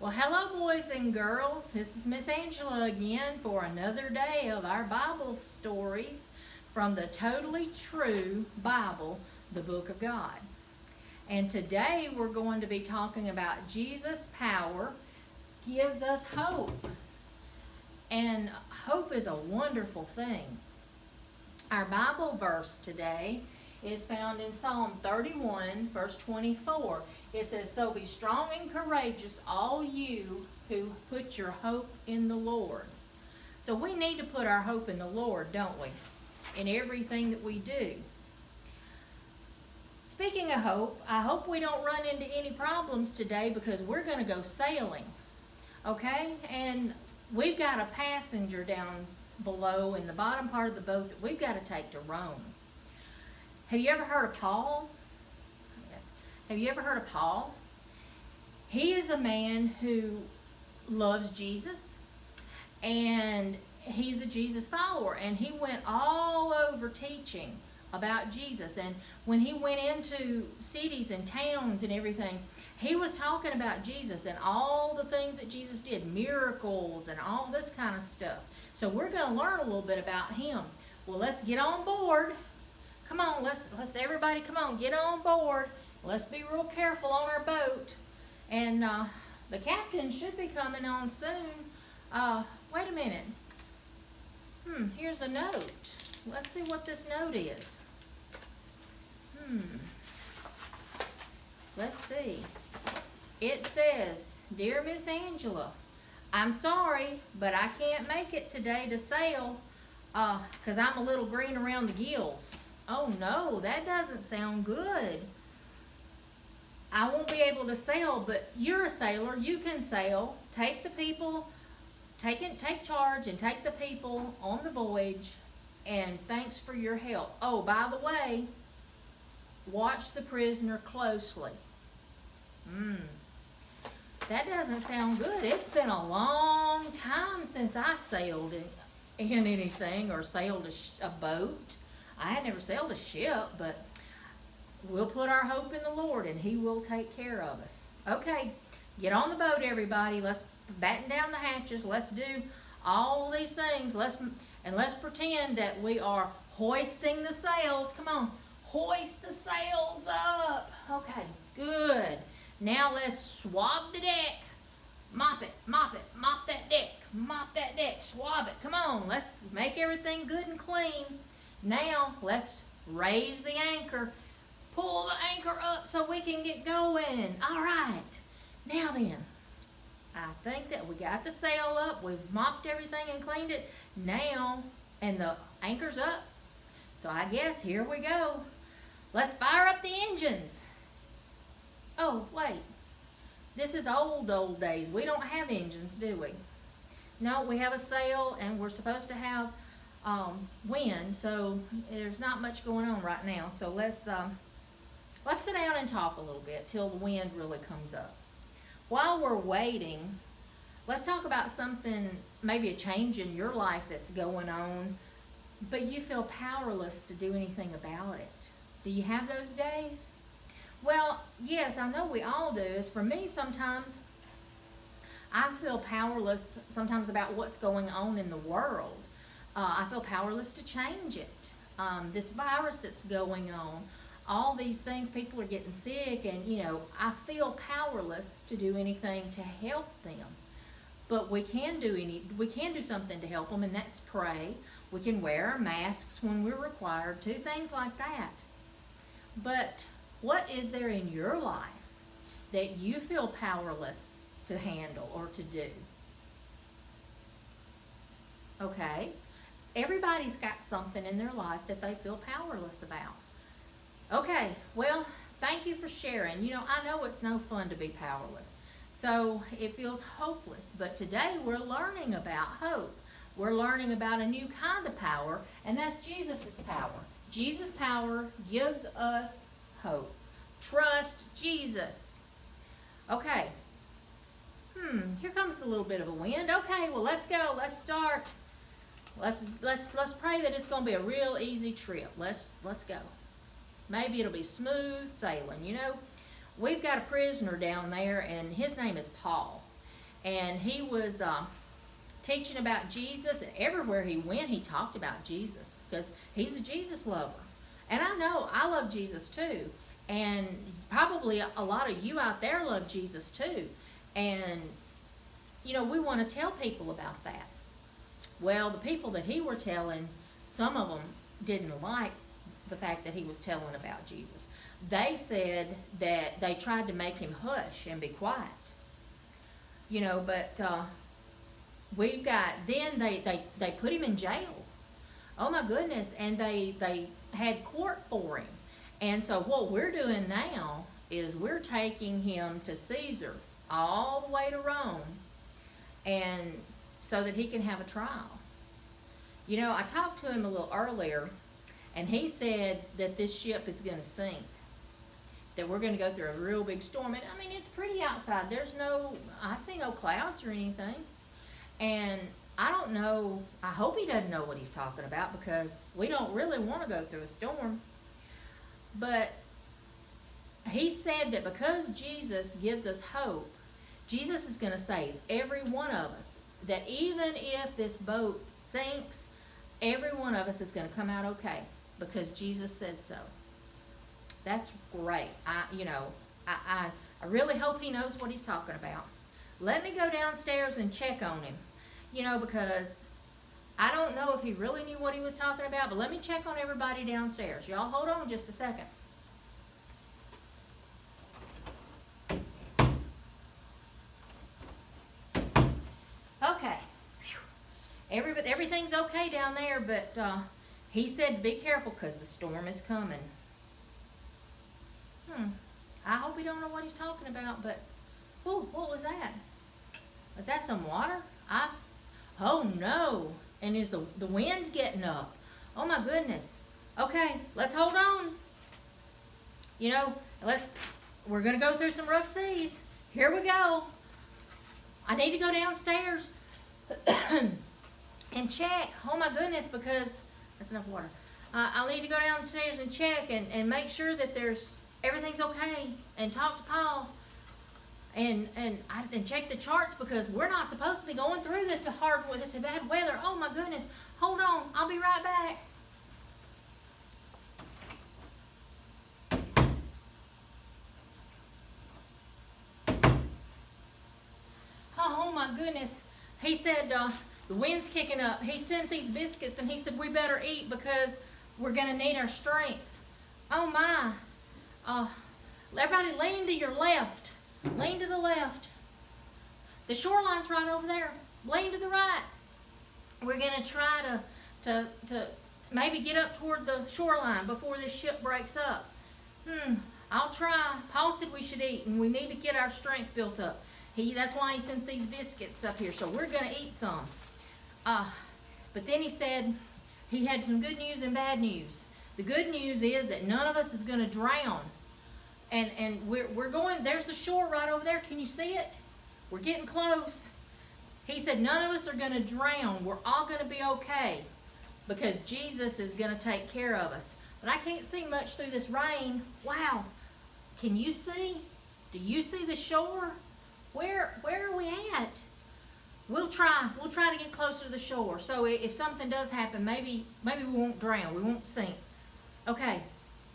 Well, hello, boys and girls. This is Miss Angela again for another day of our Bible stories from the Totally True Bible, the Book of God. And today we're going to be talking about Jesus' power gives us hope. And hope is a wonderful thing. Our Bible verse today is found in Psalm 31, verse 24. It says, "So be strong and courageous, all you who put your hope in the Lord." So we need to put our hope in the Lord, don't we? In everything that we do. Speaking of hope, I hope we don't run into any problems today because we're going to go sailing. Okay? And we've got a passenger down below in the bottom part of the boat that we've got to take to Rome. Have you ever heard of Paul? Have you ever heard of Paul? He is a man who loves Jesus, and he's a Jesus follower, and he went all over teaching about Jesus. And when he went into cities and towns and everything, he was talking about Jesus and all the things that Jesus did, miracles and all this kind of stuff. So we're going to learn a little bit about him. Well, let's get on board. Come on, let's everybody come on, get on board. Let's be real careful on our boat. And the captain should be coming on soon. Wait a minute. Here's a note. Let's see what this note is. Let's see. It says, "Dear Miss Angela, I'm sorry, but I can't make it today to sail because I'm a little green around the gills." Oh no, that doesn't sound good. I won't be able to sail, but you're a sailor. You can sail. Take the people, take charge and take the people on the voyage, and thanks for your help. Oh, by the way, watch the prisoner closely. That doesn't sound good. It's been a long time since I sailed in anything or sailed a boat. I had never sailed a ship, but we'll put our hope in the Lord and He will take care of us. Okay, get on the boat, everybody. Let's batten down the hatches. Let's do all these things. Let's pretend that we are hoisting the sails. Come on, hoist the sails up. Okay, good. Now let's swab the deck. Mop it, mop that deck, swab it. Come on, let's make everything good and clean. Now let's raise the anchor. Pull the anchor up so we can get going. All right. Now then, I think that we got the sail up. We've mopped everything and cleaned it. Now, and the anchor's up. So I guess here we go. Let's fire up the engines. Oh, wait. This is old days. We don't have engines, do we? No, we have a sail and we're supposed to have wind, so there's not much going on right now. So let's sit down and talk a little bit till the wind really comes up. While we're waiting, let's talk about something, maybe a change in your life that's going on, but you feel powerless to do anything about it. Do you have those days? Well, yes, I know we all do. As for me, sometimes I feel powerless sometimes about what's going on in the world. I feel powerless to change it. This virus that's going on, all these things, people are getting sick, and I feel powerless to do anything to help them. But we can do something to help them, and that's pray. We can wear our masks when we're required to, things like that. But what is there in your life that you feel powerless to handle or to do? Okay. Everybody's got something in their life that they feel powerless about. Okay, well, thank you for sharing. I know it's no fun to be powerless. So it feels hopeless. But today we're learning about hope. We're learning about a new kind of power, and that's Jesus' power. Jesus' power gives us hope. Trust Jesus. Okay. Here comes a little bit of a wind. Okay, well, let's go. Let's start. Let's pray that it's going to be a real easy trip. Let's go. Maybe it'll be smooth sailing. We've got a prisoner down there, and his name is Paul. and he was teaching about Jesus, and everywhere he went, he talked about Jesus because he's a Jesus lover. And I know I love Jesus too, and probably a lot of you out there love Jesus too. And we want to tell people about that. Well, the people that he were telling, some of them didn't like the fact that he was telling about Jesus. They said that they tried to make him hush and be quiet. But we've got, then they put him in jail. Oh my goodness, and they had court for him. And so what we're doing now is we're taking him to Caesar, all the way to Rome, and so that he can have a trial. I talked to him a little earlier, and he said that this ship is going to sink, that we're going to go through a real big storm. And I mean, it's pretty outside. I see no clouds or anything. And I don't know, I hope he doesn't know what he's talking about, because we don't really want to go through a storm. But he said that because Jesus gives us hope, Jesus is going to save every one of us. That even if this boat sinks, every one of us is going to come out okay, because Jesus said so. That's great. I really hope he knows what he's talking about. Let me go downstairs and check on him, because I don't know if he really knew what he was talking about, but let me check on everybody downstairs. Y'all hold on just a second. Okay. Everything's okay down there, but he said be careful because the storm is coming. I hope he don't know what he's talking about, but what was that? Was that some water? Oh no. And is the wind's getting up. Oh my goodness. Okay, let's hold on. We're gonna go through some rough seas. Here we go. I need to go downstairs and check. Oh my goodness, because that's enough water. I'll need to go downstairs and check and make sure that everything's okay, and talk to Paul and check the charts, because we're not supposed to be going through this bad weather. Oh my goodness. Hold on. I'll be right back. Oh my goodness. He said the wind's kicking up. He sent these biscuits, and he said we better eat because we're going to need our strength. Oh my. Everybody lean to your left. Lean to the left. The shoreline's right over there. Lean to the right. We're going to try to maybe get up toward the shoreline before this ship breaks up. I'll try. Paul said we should eat, and we need to get our strength built up. That's why he sent these biscuits up here, so we're going to eat some. But then he said he had some good news and bad news. The good news is that none of us is going to drown. And we're going, there's the shore right over there. Can you see it? We're getting close. He said none of us are going to drown. We're all going to be okay because Jesus is going to take care of us. But I can't see much through this rain. Wow. Can you see? Do you see the shore? Where are we at? We'll try to get closer to the shore. So if something does happen, maybe we won't drown. We won't sink. Okay.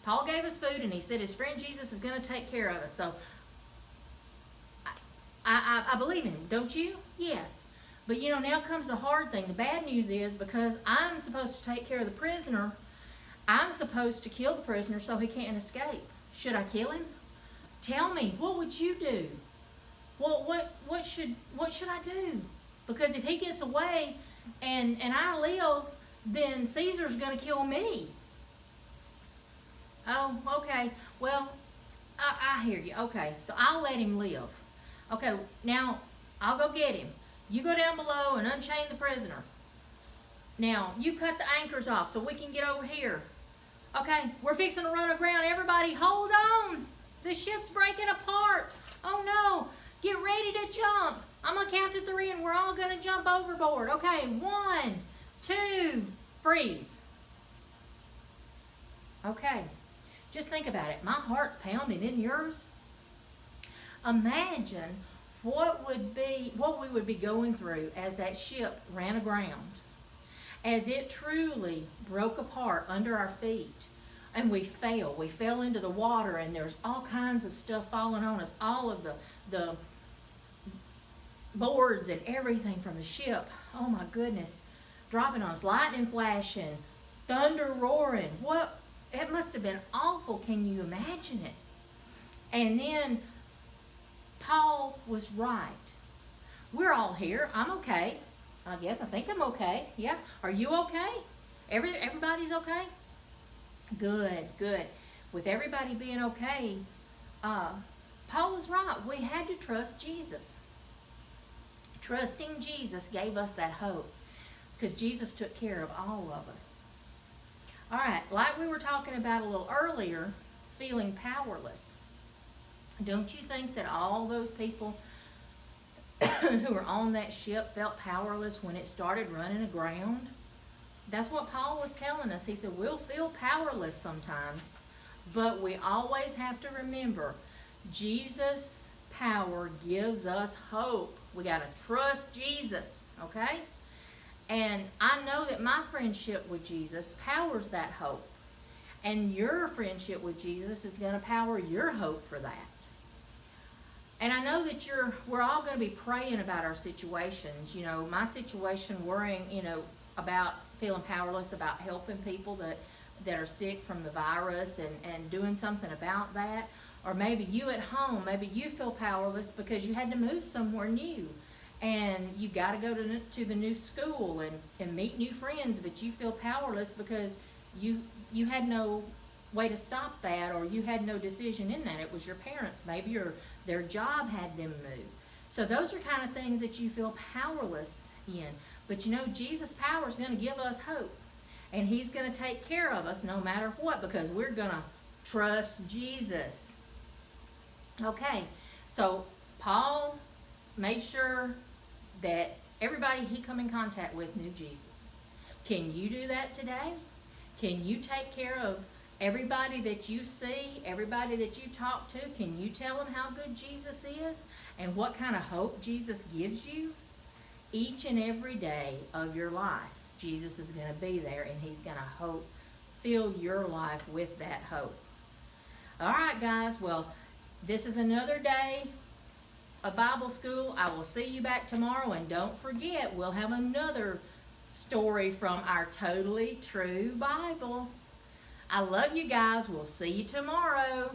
Paul gave us food, and he said his friend Jesus is going to take care of us. So I believe in him. Don't you? Yes. But now comes the hard thing. The bad news is, because I'm supposed to take care of the prisoner, I'm supposed to kill the prisoner so he can't escape. Should I kill him? Tell me, what would you do? What should I do? Because if he gets away and I live, then Caesar's going to kill me. Oh, okay. Well, I hear you. Okay, so I'll let him live. Okay, now I'll go get him. You go down below and unchain the prisoner. Now, you cut the anchors off so we can get over here. Okay, we're fixing to run aground. Everybody, hold on. The ship's breaking apart. Oh, no. Get ready to jump. I'm going to count to 3, and we're all going to jump overboard. Okay, 1, 2, freeze. Okay. Just think about it. My heart's pounding, isn't yours? Imagine what we would be going through as that ship ran aground, as it truly broke apart under our feet, and we fell into the water, and there's all kinds of stuff falling on us, all of the boards and everything from the ship, oh my goodness, dropping on us, lightning flashing, thunder roaring. What, it must have been awful. Can you imagine it? And then Paul was right. We're all here. I'm okay. I guess. I think I'm okay. Yeah. Are you okay? Everybody's okay? Good, good. With everybody being okay, Paul was right. We had to trust Jesus. Trusting Jesus gave us that hope, because Jesus took care of all of us. All right, like we were talking about a little earlier, feeling powerless. Don't you think that all those people who were on that ship felt powerless when it started running aground? That's what Paul was telling us. He said, we'll feel powerless sometimes, but we always have to remember, Jesus' power gives us hope. We got to trust Jesus, okay? And I know that my friendship with Jesus powers that hope. And your friendship with Jesus is going to power your hope for that. And I know that we're all going to be praying about our situations. You know, my situation, worrying, about feeling powerless, about helping people that are sick from the virus and doing something about that. Or maybe you at home, maybe you feel powerless because you had to move somewhere new. And you got to go to the new school and meet new friends, but you feel powerless because you had no way to stop that, or you had no decision in that. It was your parents, maybe, or their job had them move. So those are kind of things that you feel powerless in. But Jesus' power is going to give us hope. And he's going to take care of us no matter what, because we're going to trust Jesus. Okay, so Paul made sure that everybody he come in contact with knew Jesus. Can you do that today? Can you take care of everybody that you see, everybody that you talk to? Can you tell them how good Jesus is and what kind of hope Jesus gives you? Each and every day of your life, Jesus is going to be there, and he's going to fill your life with that hope. All right, guys. Well, this is another day of Bible school. I will see you back tomorrow, and don't forget, we'll have another story from our Totally True Bible. I love you guys. We'll see you tomorrow.